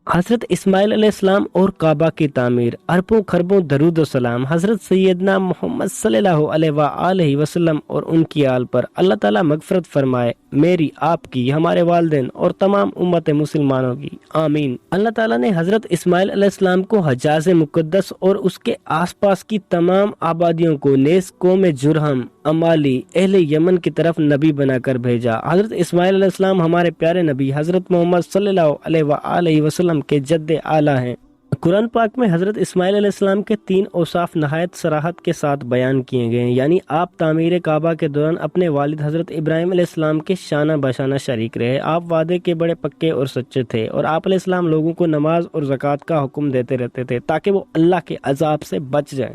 हज़रत इस्माइल अलैहिस्सलाम और काबा की तामीर। अरबों खरबों दरूद व सलाम हज़रत सैयदना मोहम्मद सल्लल्लाहु अलैहि वसल्लम और उनकी आल पर अल्लाह ताला मगफरत फरमाए, मेरी, आपकी, हमारे वालिदैन और तमाम उम्मत मुसलमानों की, आमीन। अल्लाह ताला ने हज़रत इस्माइल अलैहिस्सलाम को हजाज मुक़द्दस और उसके आसपास की तमाम आबादियों को नेस कौम जुरहम, अमाली, अहले यमन की तरफ नबी बनाकर भेजा। हज़रत इस्माइल अलैहिस्सलाम हमारे प्यारे नबी हज़रत मोहम्मद सल्लल्लाहु अलैहि वसल्लम के जद्दे आला हैं। कुरान पाक में हज़रत इस्माइल अलैहिस्सलाम के 3 औसाफ नहायत सराहत के साथ बयान किए गए हैं, यानी आप तामीर काबा के दौरान अपने वालिद हज़रत इब्राहिम अलैहिस्सलाम के शाना बशाना शरीक रहे। आप वादे के बड़े पक्के और सच्चे थे और आप अलैहिस्सलाम लोगों को नमाज और ज़कात का हुक्म देते रहते थे ताकि वो अल्लाह के अजाब से बच जाएं।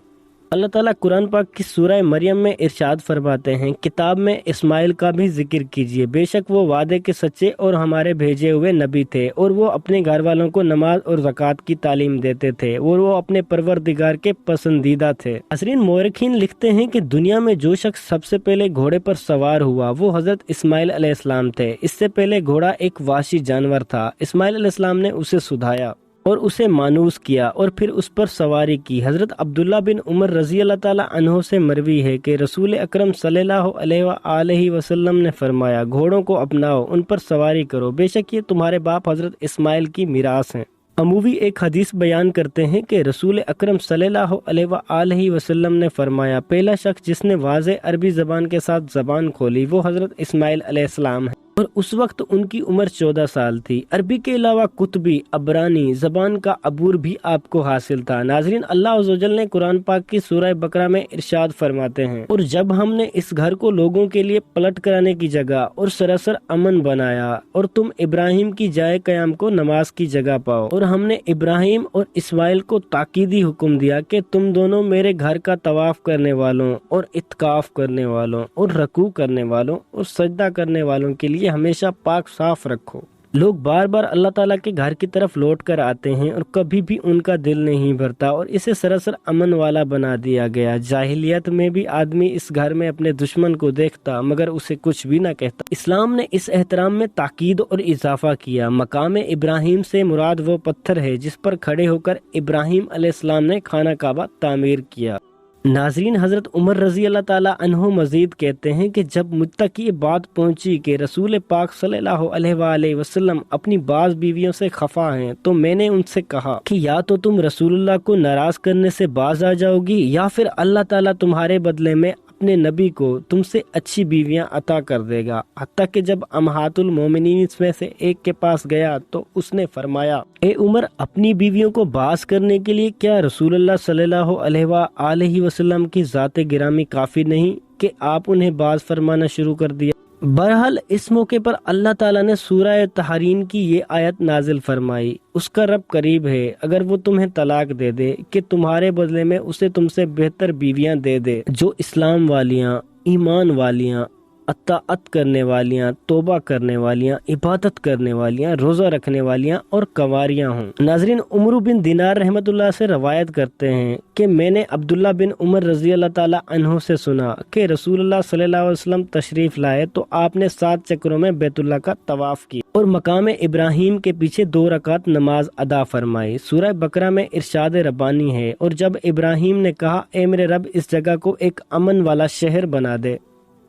अल्लाह ताला कुरान पाक की सूरह मरियम में इरशाद फरमाते हैं, किताब में इस्माइल का भी जिक्र कीजिए, बेशक वो वादे के सच्चे और हमारे भेजे हुए नबी थे और वो अपने घर वालों को नमाज और ज़कात की तालीम देते थे और वो अपने परवरदिगार के पसंदीदा थे। नाज़रीन, मोरखीन लिखते हैं कि दुनिया में जो शख्स सबसे पहले घोड़े पर सवार हुआ वो हज़रत इस्माइल अलैहिस्सलाम थे। इससे पहले घोड़ा एक वाशी जानवर था। इस्माइल अलैहिस्सलाम ने उसे सुधाया और उसे मानूस किया और फिर उस पर सवारी की। हज़रत अब्दुल्ला बिन उमर रज़ी अल्लाह ताला अन्हो से मरवी है कि रसूल अकरम सल्लल्लाहु अलैहि वसल्लम ने फरमाया, घोड़ों को अपनाओ, उन पर सवारी करो, बेशक ये तुम्हारे बाप हज़रत इस्माइल की मीरास हैं। अमूवी एक हदीस बयान करते हैं कि रसूल अकरम सल्लल्लाहु अलैहि वसल्लम ने फरमाया, पहला शख्स जिसने वाज़े अरबी ज़बान के साथ ज़बान खोली वो हज़रत इस्माइल अलैहिस्सलाम है और उस वक्त उनकी उम्र 14 साल थी। अरबी के अलावा कुतबी, अबरानी ज़बान का अबूर भी आपको हासिल था। नाज़रीन, अल्लाह अज़्ज़वजल ने कुरान पाक की सूरह बकरा में इरशाद फरमाते हैं, और जब हमने इस घर को लोगों के लिए पलट कराने की जगह और सरासर अमन बनाया और तुम इब्राहिम की जाए क़याम को नमाज की जगह पाओ, और हमने इब्राहिम और इस्माइल को ताकीदी हुक्म दिया कि तुम दोनों मेरे घर का तवाफ करने वालों और इत्काफ करने वालों और रकू करने वालों और सजदा करने वालों के लिए हमेशा पाक साफ रखो। लोग बार बार अल्लाह ताला के घर की तरफ लौट कर आते हैं और कभी भी उनका दिल नहीं भरता और इसे सरासर अमन वाला बना दिया गया। जाहिलियत में भी आदमी इस घर में अपने दुश्मन को देखता मगर उसे कुछ भी ना कहता। इस्लाम ने इस एहतराम में ताकीद और इजाफा किया। मकाम इब्राहिम से मुराद वो पत्थर है जिस पर खड़े होकर इब्राहिम अलैहिस्सलाम ने खाना काबा तामीर किया। नाज़रीन, हज़रत उमर रज़ी अल्लाह ताला अन्हो मज़ीद कहते हैं कि जब मुझ तक ये बात पहुंची कि रसूल पाक सल्लल्लाहु अलैहि वसल्लम अपनी बाज बीवियों से खफा हैं, तो मैंने उनसे कहा कि या तो तुम रसूलुल्लाह को नाराज करने से बाज आ जाओगी या फिर अल्लाह ताला तुम्हारे बदले में अपने नबी को तुमसे अच्छी बीवियां अता कर देगा। हत्ता कि जब अम्हातुल मोमिनीन इसमें से एक के पास गया तो उसने फरमाया, ए उमर, अपनी बीवियों को बास करने के लिए क्या रसूलुल्लाह सल्लल्लाहु अलैहि वसल्लम की ज़ात गिरामी काफी नहीं कि आप उन्हें बास फरमाना शुरू कर दिया। बहरहाल इस मौके पर अल्लाह ताला ने सूरह तहरीन की ये आयत नाजिल फरमाई, उसका रब करीब है अगर वो तुम्हें तलाक दे दे कि तुम्हारे बदले में उसे तुमसे बेहतर बीवियां दे दे जो इस्लाम वालियां, ईमान वालियां, अताअत करने वालियां, तौबा करने वालियां, इबादत करने वालियां, रोजा रखने वालियां और कंवारियां हों। नाजरीन, उमर बिन दिनार रहमतुल्लाह से रवायत करते हैं कि मैंने अब्दुल्ला बिन उमर रजी अल्लाह ताला अन्हु से सुना कि रसूलुल्लाह सल्लल्लाहु अलैहि वसल्लम तशरीफ लाए तो आपने 7 चक्रों में बैतुल्लाह का तवाफ किया और मकाम इब्राहिम के पीछे 2 रकात नमाज अदा फरमाई। सूरह बकरा में इरशाद रब्बानी है, और जब इब्राहिम ने कहा, ए मेरे रब, इस जगह को एक अमन वाला शहर बना दे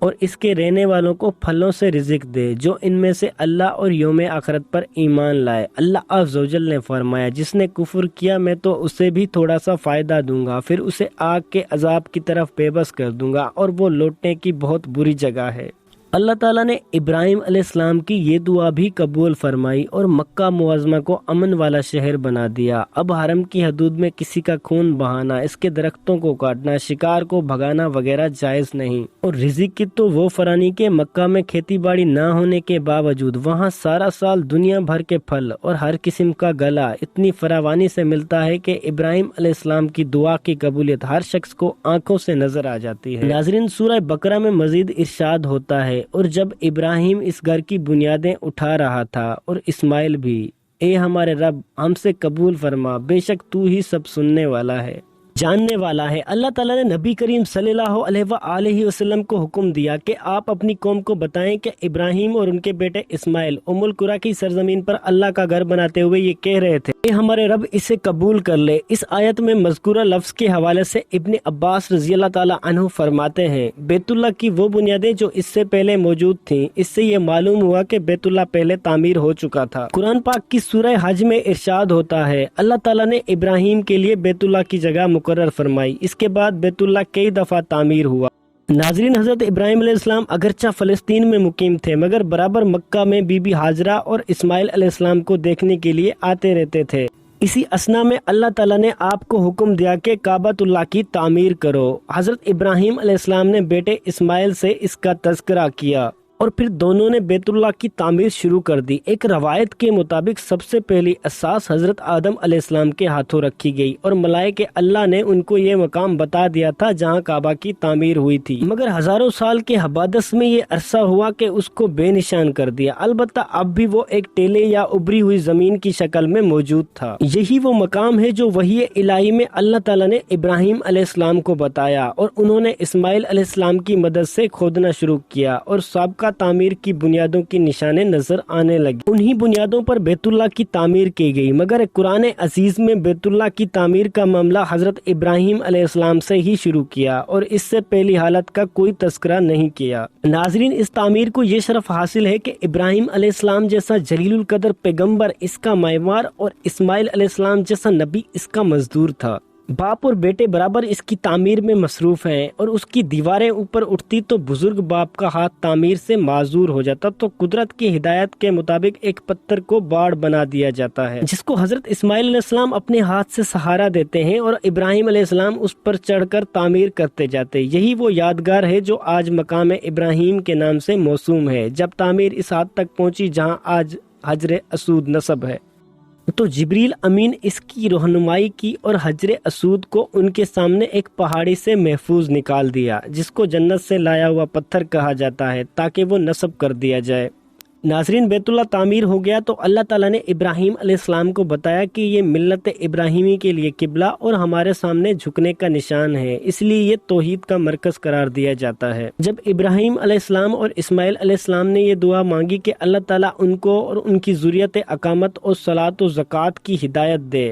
और इसके रहने वालों को फलों से रिज़्क दे जो इनमें से अल्लाह और यौम आखिरत पर ईमान लाए। अल्लाह अज़्ज़वजल ने फरमाया, जिसने कुफ्र किया मैं तो उसे भी थोड़ा सा फ़ायदा दूंगा, फिर उसे आग के अजाब की तरफ बेबस कर दूंगा और वो लौटने की बहुत बुरी जगह है। अल्लाह ताला ने इब्राहिम अलैहिस्सलाम की ये दुआ भी कबूल फरमाई और मक्का मुअज़्ज़मा को अमन वाला शहर बना दिया। अब हरम की हदूद में किसी का खून बहाना, इसके दरख्तों को काटना, शिकार को भगाना वगैरह जायज नहीं। और रिज़्क की तो वो फरानी के मक्का में खेती बाड़ी न होने के बावजूद वहाँ सारा साल दुनिया भर के फल और हर किस्म का गला इतनी फरावानी से मिलता है कि इब्राहिम अलैहिस्सलाम की दुआ की कबूलियत हर शख्स को आंखों से नजर आ जाती है। नाज़रीन, सूरह बकरा में मजीद इरशाद होता है, और जब इब्राहिम इस घर की बुनियादें उठा रहा था और इस्माइल भी, ए हमारे रब, हमसे कबूल फरमा, बेशक तू ही सब सुनने वाला है। जानने वाला है। अल्लाह ताला ने नबी करीम सल्लल्लाहु अलैहि वसल्लम को हुक्म दिया कि आप अपनी कौम को बताएं कि इब्राहिम और उनके बेटे इस्माइल उम्मुल कुरा की सरजमीन पर अल्लाह का घर बनाते हुए ये कह रहे थे कि हमारे रब इसे कबूल कर ले। इस आयत में मज़कूरा लफ्ज़ के हवाले से इब्न अब्बास रज़ी अल्लाह ताला अन्हु फरमाते हैं, बैतुल्लाह की वो बुनियादें जो इससे पहले मौजूद थीं, इससे ये मालूम हुआ कि बैतुल्लाह पहले तामीर हो चुका था। कुरान पाक की सूरह हज में इरशाद होता है, अल्लाह ताला ने इब्राहिम के लिए बैतुल्लाह की जगह मुकर्रर फरमाई। इसके बाद बैतुल्लाह कई दफा तामीर हुआ। नाजरीन, हजरत इब्राहिम अलैहिस्सलाम अगरचा फलस्तीन में मुकीम थे, मगर बराबर मक्का में बीबी हाजरा और इस्माइल अलैहिस्सलाम को देखने के लिए आते रहते थे। इसी असना में अल्लाह ताला ने आपको हुक्म दिया कि काबतुल्लाह की तामीर करो। हजरत इब्राहिम अलैहिस्सलाम ने बेटे इस्माइल से इसका तज़किरा किया और फिर दोनों ने बैतुल्लाह की तामीर शुरू कर दी। एक रवायत के मुताबिक सबसे पहली असास हजरत आदम अलैहिस्सलाम के हाथों रखी गई और मलाइके अल्लाह ने उनको ये मकाम बता दिया था जहाँ काबा की तामीर हुई थी, मगर हजारों साल के हबादस में ये अरसा हुआ कि उसको बेनिशान कर दिया। अलबत्ता अब भी वो एक टेले या उभरी हुई जमीन की शक्ल में मौजूद था। यही वो मकाम है जो वही इलाही में अल्लाह ताला ने इब्राहिम अलैहिस्सलाम को बताया और उन्होंने इस्माइल अलैहिस्सलाम की मदद से खोदना शुरू किया और सबका तामीर की बुनियादों की निशाने नजर आने लगी। उन्हीं बुनियादों पर बैतुल्लाह की तामीर की गई, मगर कुरान अजीज में बैतुल्लाह की तामीर का मामला हजरत इब्राहिम अलैहिस्सलाम से ही शुरू किया और इससे पहली हालत का कोई तस्करा नहीं किया। नाजरीन, इस तामीर को ये शरफ हासिल है कि इब्राहिम अलैहिस्सलाम जैसा जलीलुल कदर पैगम्बर इसका मायमार और इस्माइल अलैहिस्सलाम जैसा नबी इसका मजदूर था। बाप और बेटे बराबर इसकी तामीर में मसरूफ हैं और उसकी दीवारें ऊपर उठती तो बुजुर्ग बाप का हाथ तामीर से माजूर हो जाता, तो कुदरत की हिदायत के मुताबिक एक पत्थर को बाड़ बना दिया जाता है जिसको हजरत इस्माइल अलैहिस्सलाम अपने हाथ से सहारा देते हैं और इब्राहिम अलैहिस्सलाम उस पर चढ़कर तामीर करते जाते। यही वो यादगार है जो आज मकाम इब्राहिम के नाम से मौसूम है। जब तामीर इस हद तक पहुंची जहाँ आज हजर असूद नस्ब है, तो जिब्रील अमीन इसकी रहनुमाई की और हजरे असूद को उनके सामने एक पहाड़ी से महफूज निकाल दिया, जिसको जन्नत से लाया हुआ पत्थर कहा जाता है, ताकि वो नस्ब कर दिया जाए। नाजरीन, बैतुल्लाह तामीर हो गया तो अल्लाह ताला ने इब्राहिम अलैहिस्सलाम को बताया कि ये मिल्लत इब्राहिमी के लिए किबला और हमारे सामने झुकने का निशान है, इसलिए ये तौहीद का मरकज करार दिया जाता है। जब इब्राहिम अलैहिस्सलाम और इस्माइल अलैहिस्सलाम ने ये दुआ मांगी कि अल्लाह ताला उनको और उनकी ज़ुर्रियत अकामत और सलात और ज़कात की हिदायत दे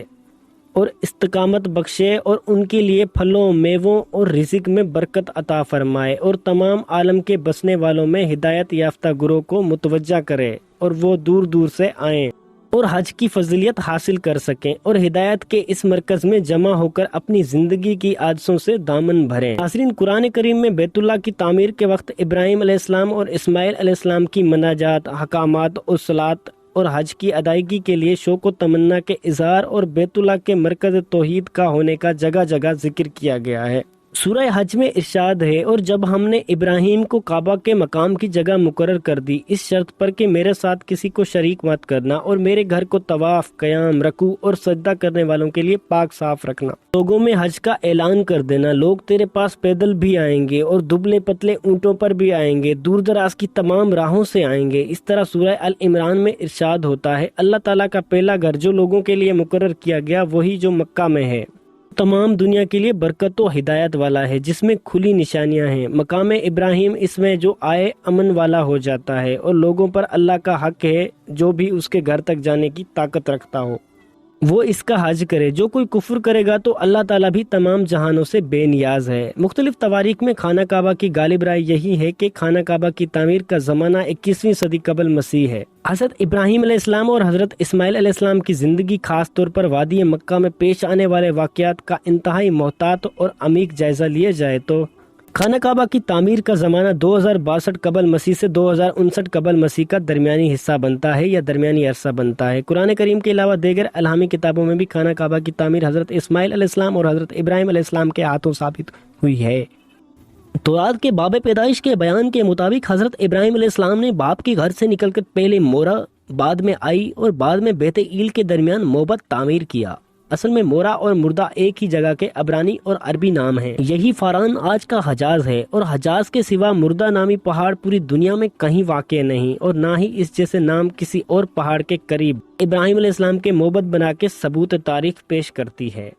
और इस्तकामत बख्शे और उनके लिए फलों, मेवों और रिज़्क में बरकत अता फरमाए और तमाम आलम के बसने वालों में हिदायत याफ्ता गुरों को मुतवज्जा करे और वो दूर दूर से आएं और हज की फजीलियत हासिल कर सकें और हिदायत के इस मरकज में जमा होकर अपनी जिंदगी की आदतों से दामन भरें। नाज़रीन, कुरान करीम में बैतुल्लाह की तामीर के वक्त इब्राहिम अलैहिस्सलाम और इस्माइल अलैहिस्सलाम की मनाजात, हकामात और सलात और हज की अदायगी के लिए शौक व तमन्ना के इजहार और बैतुल्लाह के मरकज तौहीद का होने का जगह जगह जिक्र किया गया है। सूरह हज में इरशाद है, और जब हमने इब्राहिम को काबा के मकाम की जगह मुकर्रर कर दी इस शर्त पर कि मेरे साथ किसी को शरीक मत करना और मेरे घर को तवाफ, कयाम, रकू और सजदा करने वालों के लिए पाक साफ रखना। लोगों में हज का ऐलान कर देना, लोग तेरे पास पैदल भी आएंगे और दुबले पतले ऊँटों पर भी आएंगे, दूर दराज की तमाम राहों से आएंगे। इस तरह सूरह अल इमरान में इरशाद होता है, अल्लाह ताला का पहला घर जो लोगों के लिए मुकर्रर किया गया वही जो मक्का में है, तमाम दुनिया के लिए बरकत व हिदायत वाला है, जिसमें खुली निशानियां हैं। मकाम इब्राहिम इसमें जो आए अमन वाला हो जाता है और लोगों पर अल्लाह का हक है जो भी उसके घर तक जाने की ताकत रखता हो वो इसका हज करे। जो कोई कुफ्र करेगा तो अल्लाह ताला भी तमाम जहानों से बेनियाज है। मुख्तलिफ तवारीख में खाना काबा की गालिब राय यही है कि खाना काबा की तामीर का ज़माना 21वीं सदी कबल मसीह है। हज़रत इब्राहिम अलैहिस्सलाम और हज़रत इस्माइल अलैहिस्सलाम की ज़िंदगी खास तौर पर वादी मक्का में पेश आने वाले वाक़यात का इंतहाई मोहतात और अमीक जायज़ा लिया जाए तो खाना काबा की तामीर का ज़माना 2062 कबल मसीह से 2059 कबल मसीह का दरमियानी हिस्सा बनता है या दरमियानी अरसा बनता है। कुरान करीम के अलावा दीगर अलहामी किताबों में भी खाना काबा की तामीर हज़रत इस्माइल अलैहिस्सलाम और हज़रत इब्राहिम अलैहिस्सलाम के हाथों साबित हुई है। तौरात के बाब पैदाइश के बयान के मुताबिक हज़रत इब्राहिम अलैहिस्सलाम ने बाप के घर से निकलकर पहले मोरा, बाद में आई और बाद में बेते ईल के दरमियान मोहब्बत तामीर किया। असल में मोरा और मुर्दा एक ही जगह के अबरानी और अरबी नाम हैं। यही फारान आज का हजाज है और हजाज के सिवा मुर्दा नामी पहाड़ पूरी दुनिया में कहीं वाक़ नहीं और ना ही इस जैसे नाम किसी और पहाड़ के करीब इब्राहिम अलैहिस्सलाम के मोहब्बत बना के सबूत तारीख पेश करती है।